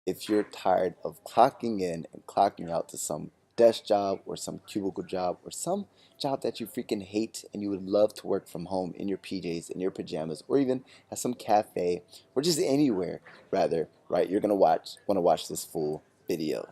if you're tired of clocking in and clocking out to some desk job or some cubicle job or some job that you freaking hate and you would love to work from home in your PJs, in your pajamas, or even at some cafe or just anywhere, rather, right? You're gonna want to watch this full video.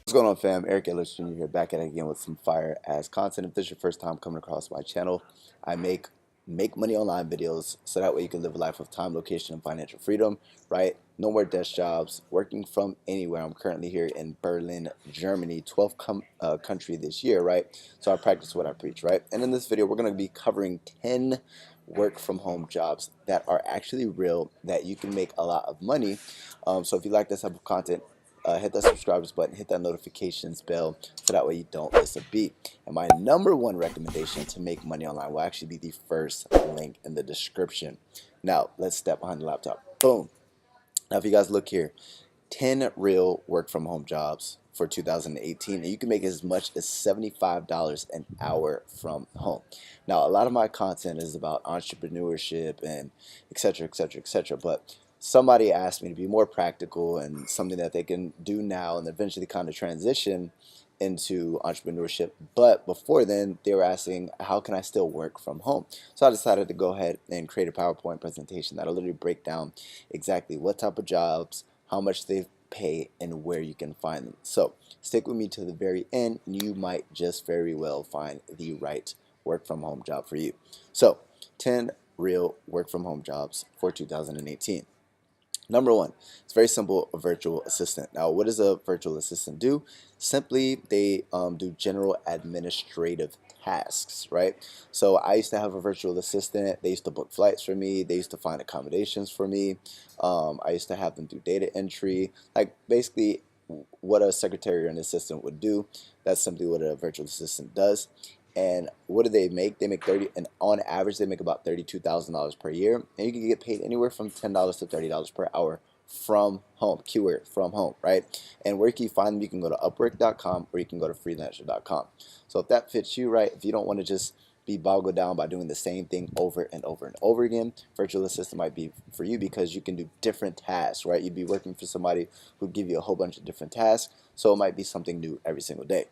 What's going on, fam? Eric Ellis Jr. here, back at it again with some fire ass content. If this is your first time coming across my channel, I make money online videos so that way you can live a life of time, location, and financial freedom, right? No more desk jobs, working from anywhere. I'm currently here in Berlin, Germany, 12th country this year, right? So I practice what I preach, right? And in this video, we're going to be covering 10 work from home jobs that are actually real, that you can make a lot of money. So if you like this type of content, hit that subscribers button, hit that notifications bell, so that way you don't miss a beat. And my number one recommendation to make money online will actually be the first link in the description. Now, let's step behind the laptop. Boom. Now, if you guys look here, 10 real work from home jobs for 2018, and you can make as much as $75 an hour from home. Now, a lot of my content is about entrepreneurship and etc., etc., etc., but somebody asked me to be more practical and something that they can do now and eventually kind of transition into entrepreneurship. But before then, they were asking, how can I still work from home? So I decided to go ahead and create a PowerPoint presentation that'll literally break down exactly what type of jobs, how much they pay, and where you can find them. So stick with me to the very end, and you might just very well find the right work from home job for you. So 10 real work from home jobs for 2018. Number one, it's very simple, a virtual assistant. Now, what does a virtual assistant do? Simply, they do general administrative tasks, right? So I used to have a virtual assistant. They used to book flights for me. They used to find accommodations for me. I used to have them do data entry, like basically what a secretary or an assistant would do. That's simply what a virtual assistant does. And what do they make? They make 30, and on average, they make about $32,000 per year. And you can get paid anywhere from $10 to $30 per hour from home. Keyword, from home, right? And where can you find them? You can go to Upwork.com or you can go to Freelancer.com. So if that fits you, right, if you don't want to just be boggled down by doing the same thing over and over and over again, virtual assistant might be for you because you can do different tasks, right? You'd be working for somebody who give you a whole bunch of different tasks, so it might be something new every single day.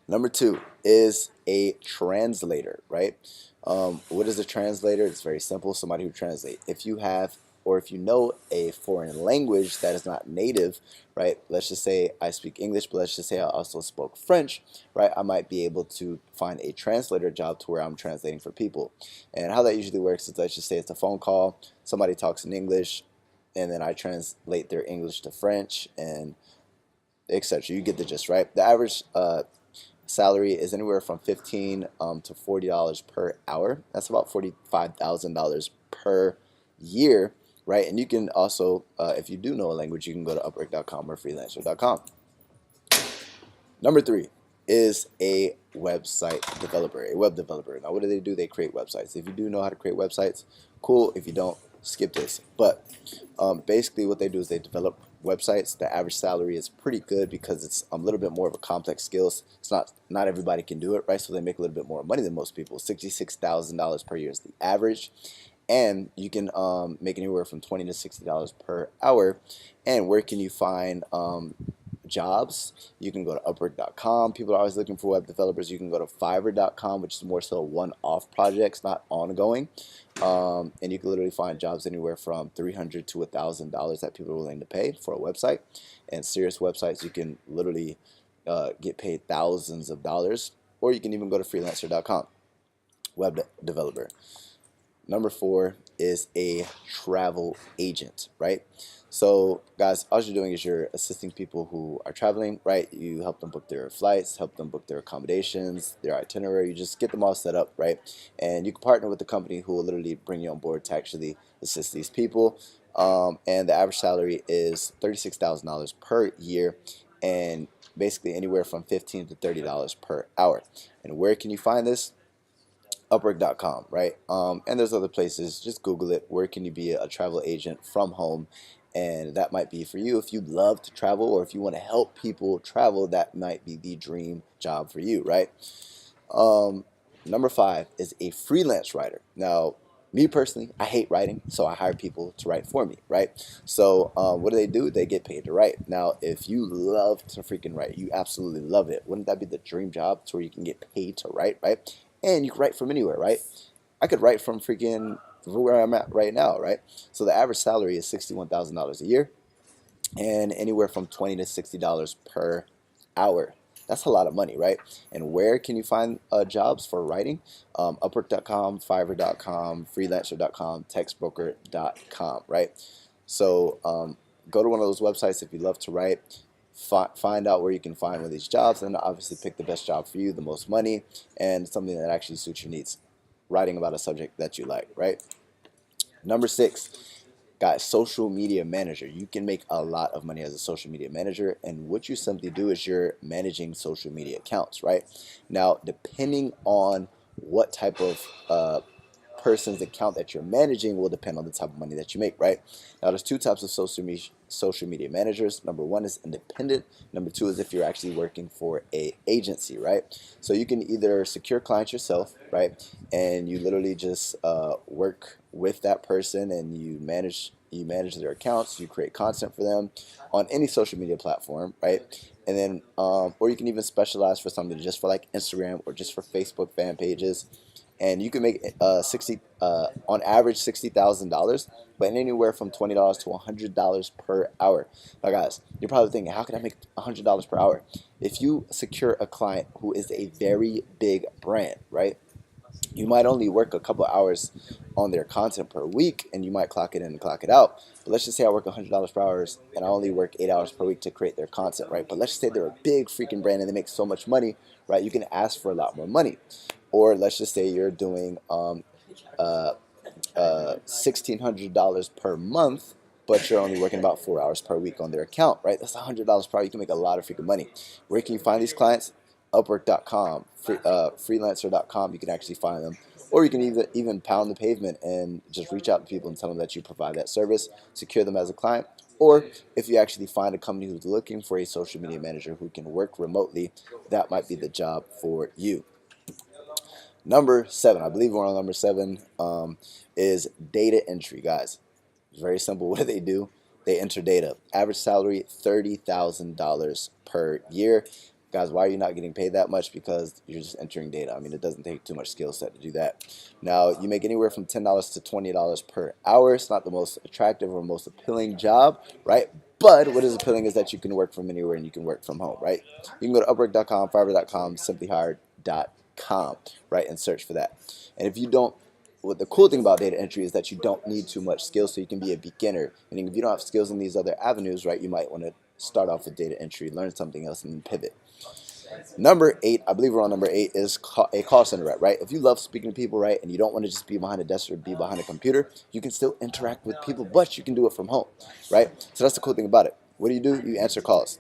Number two is a translator, right? What is a translator? It's very simple, somebody who translates. If you have or if you know a foreign language that is not native, right? Let's just say I speak English, but let's just say I also spoke French, right? I might be able to find a translator job to where I'm translating for people. And how that usually works is, let's just say it's a phone call, somebody talks in English, and then I translate their English to French and etc. You get the gist, right? The average salary is anywhere from $15 to $40 per hour. That's about $45,000 per year, right? And you can also, if you do know a language, you can go to Upwork.com or Freelancer.com. Number three is a website developer, a web developer. Now, what do? They create websites. If you do know how to create websites, cool. If you don't, skip this. But basically what they do is they develop websites. The average salary is pretty good because it's a little bit more of a complex skills. It's not everybody can do it, right? So they make a little bit more money than most people. $66,000 per year is the average. And you can make anywhere from $20 to $60 per hour. And where can you find jobs? You can go to Upwork.com. People are always looking for web developers. You can go to Fiverr.com, which is more so one-off projects, not ongoing. And you can literally find jobs anywhere from $300 to $1,000 that people are willing to pay for a website. And serious websites, you can literally get paid thousands of dollars. Or you can even go to Freelancer.com, web developer. Number four is a travel agent, right? So guys, all you're doing is you're assisting people who are traveling, right? You help them book their flights, help them book their accommodations, their itinerary. You just get them all set up, right? And you can partner with the company who will literally bring you on board to actually assist these people. And the average salary is $36,000 per year, and basically anywhere from $15 to $30 per hour. And where can you find this? Upwork.com, right? And there's other places. Just Google it. Where can you be a travel agent from home? And that might be for you. If you love to travel or if you want to help people travel, that might be the dream job for you, right? Um, Number 5 is a freelance writer. Now, me personally, I hate writing, so I hire people to write for me, right? So, what do? They get paid to write. Now, if you love to freaking write, you absolutely love it. Wouldn't that be the dream job to where you can get paid to write, right? And you can write from anywhere, right? I could write from freaking where I'm at right now, right? So the average salary is $61,000 a year and anywhere from $20 to $60 per hour. That's a lot of money, right? And where can you find jobs for writing? Upwork.com, Fiverr.com, Freelancer.com, Textbroker.com, right? So go to one of those websites if you love to write. Find out where you can find one of these jobs, and obviously pick the best job for you, the most money, and something that actually suits your needs. Writing about a subject that you like, right? Number 6, guys, social media manager. You can make a lot of money as a social media manager, and what you simply do is you're managing social media accounts, right? Now, depending on what type of person's account that you're managing will depend on the type of money that you make, right? Now, there's two types of social media managers. Number 1 is independent. Number 2 is if you're actually working for a agency, right? So you can either secure clients yourself, right? And you literally just work with that person and you manage their accounts, you create content for them on any social media platform, right? And then, or you can even specialize for something just for like Instagram or just for Facebook fan pages, and you can make on average $60,000, but anywhere from $20 to $100 per hour. Now, guys, you're probably thinking, how can I make $100 per hour? If you secure a client who is a very big brand, right? You might only work a couple hours on their content per week, and you might clock it in and clock it out. But let's just say I work $100 per hour, and I only work 8 hours per week to create their content, right? But let's just say they're a big freaking brand and they make so much money, right? You can ask for a lot more money. Or let's just say you're doing $1,600 per month, but you're only working about 4 hours per week on their account, right? That's $100 per hour. You can make a lot of freaking money. Where can you find these clients? Upwork.com, Freelancer.com. You can actually find them, or you can even pound the pavement and just reach out to people and tell them that you provide that service, secure them as a client. Or if you actually find a company who's looking for a social media manager who can work remotely, that might be the job for you. Number 7, I believe we're on number 7, is data entry, guys. It's very simple. What do? They enter data. Average salary, $30,000 per year. Guys, why are you not getting paid that much? Because you're just entering data. I mean, it doesn't take too much skill set to do that. Now, you make anywhere from $10 to $20 per hour. It's not the most attractive or most appealing job, right? But what is appealing is that you can work from anywhere and you can work from home, right? You can go to Upwork.com, Fiverr.com, SimplyHired.com, right, and search for that. And if you don't, what the cool thing about data entry is that you don't need too much skill, so you can be a beginner. And if you don't have skills in these other avenues, right, you might want to start off with data entry, learn something else, and then pivot. Number 8, I believe we're on number 8, is a call center rep, right? If you love speaking to people, right, and you don't want to just be behind a desk or be behind a computer, you can still interact with people, but you can do it from home, right? So that's the cool thing about it. What do? You answer calls.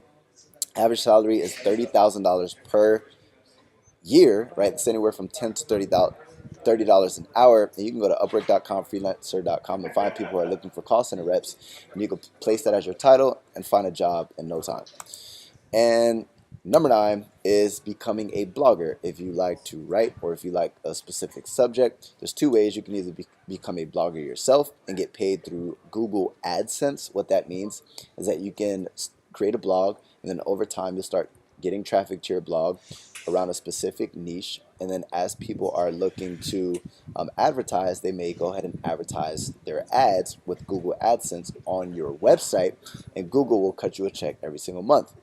Average salary is $30,000 per year, right? It's anywhere from $10 to $30 an hour. And you can go to Upwork.com, Freelancer.com, and find people who are looking for call center reps, and you can place that as your title and find a job in no time. And number 9 is becoming a blogger. If you like to write or if you like a specific subject, there's 2 ways. You can either become a blogger yourself and get paid through Google AdSense. What that means is that you can create a blog, and then over time you'll start getting traffic to your blog around a specific niche, and then as people are looking to advertise, they may go ahead and advertise their ads with Google AdSense on your website, and Google will cut you a check every single month.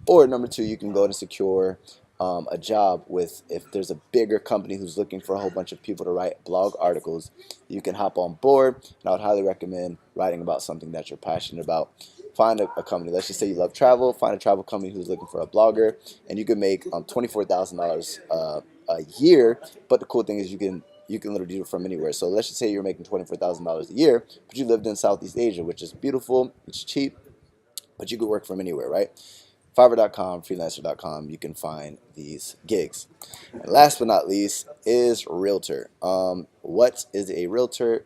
Or number 2, you can go and secure a job with, if there's a bigger company who's looking for a whole bunch of people to write blog articles, you can hop on board, and I would highly recommend writing about something that you're passionate about. Find a company, let's just say you love travel, find a travel company who's looking for a blogger, and you can make $24,000 a year, but the cool thing is you can literally do it from anywhere. So let's just say you're making $24,000 a year, but you lived in Southeast Asia, which is beautiful, it's cheap, but you could work from anywhere, right? Fiverr.com, Freelancer.com, you can find these gigs. And last but not least is realtor. What is a realtor?